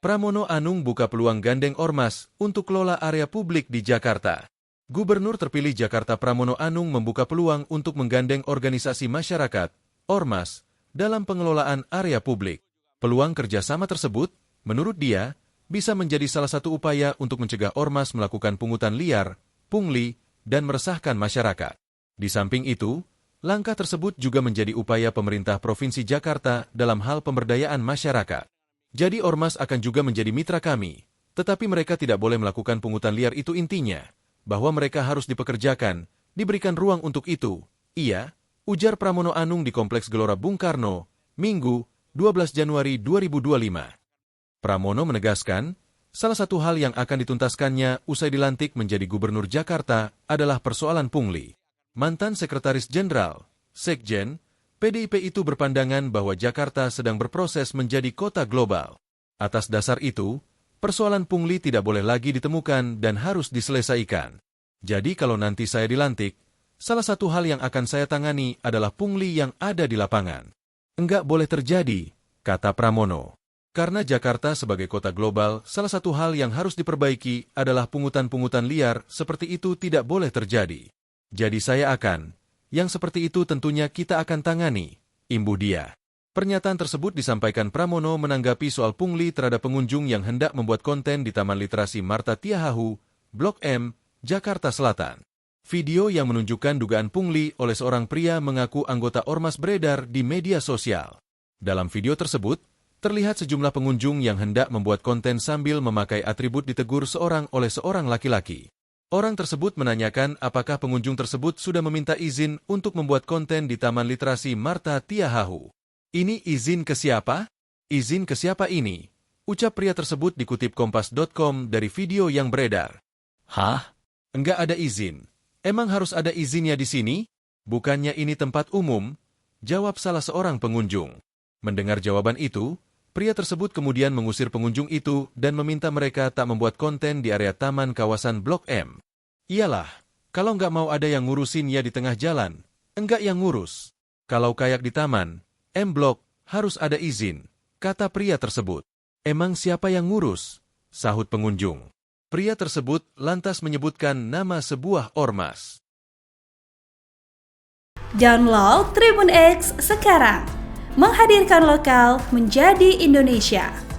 Pramono Anung buka peluang gandeng ormas untuk kelola area publik di Jakarta. Gubernur terpilih Jakarta Pramono Anung membuka peluang untuk menggandeng organisasi masyarakat, ormas, dalam pengelolaan area publik. Peluang kerjasama tersebut, menurut dia, bisa menjadi salah satu upaya untuk mencegah ormas melakukan pungutan liar, pungli, dan meresahkan masyarakat. Di samping itu, langkah tersebut juga menjadi upaya pemerintah Provinsi Jakarta dalam hal pemberdayaan masyarakat. Jadi ormas akan juga menjadi mitra kami, tetapi mereka tidak boleh melakukan pungutan liar itu intinya, bahwa mereka harus dipekerjakan, diberikan ruang untuk itu. Iya, ujar Pramono Anung di Kompleks Gelora Bung Karno, Minggu, 12 Januari 2025. Pramono menegaskan, salah satu hal yang akan dituntaskannya usai dilantik menjadi Gubernur Jakarta adalah persoalan pungli. Mantan Sekretaris Jenderal, Sekjen, PDIP itu berpandangan bahwa Jakarta sedang berproses menjadi kota global. Atas dasar itu, persoalan pungli tidak boleh lagi ditemukan dan harus diselesaikan. Jadi kalau nanti saya dilantik, salah satu hal yang akan saya tangani adalah pungli yang ada di lapangan. Enggak boleh terjadi, kata Pramono. Karena Jakarta sebagai kota global, salah satu hal yang harus diperbaiki adalah pungutan-pungutan liar seperti itu tidak boleh terjadi. Jadi saya akan, yang seperti itu tentunya kita akan tangani, imbuh dia. Pernyataan tersebut disampaikan Pramono menanggapi soal pungli terhadap pengunjung yang hendak membuat konten di Taman Literasi Marta Tiahahu, Blok M, Jakarta Selatan. Video yang menunjukkan dugaan pungli oleh seorang pria mengaku anggota ormas beredar di media sosial. Dalam video tersebut, terlihat sejumlah pengunjung yang hendak membuat konten sambil memakai atribut ditegur seorang oleh seorang laki-laki. Orang tersebut menanyakan apakah pengunjung tersebut sudah meminta izin untuk membuat konten di Taman Literasi Marta Tiahahu. Ini izin ke siapa? Izin ke siapa ini? Ucap pria tersebut dikutip Kompas.com dari video yang beredar. Hah? Enggak ada izin. Emang harus ada izinnya di sini? Bukannya ini tempat umum? Jawab salah seorang pengunjung. Mendengar jawaban itu, pria tersebut kemudian mengusir pengunjung itu dan meminta mereka tak membuat konten di area taman kawasan Blok M. Iyalah, kalau nggak mau ada yang ngurusin ya di tengah jalan, enggak yang ngurus. Kalau kayak di taman, M Blok, harus ada izin, kata pria tersebut. Emang siapa yang ngurus? Sahut pengunjung. Pria tersebut lantas menyebutkan nama sebuah ormas. Download Tribun X sekarang. Menghadirkan lokal menjadi Indonesia.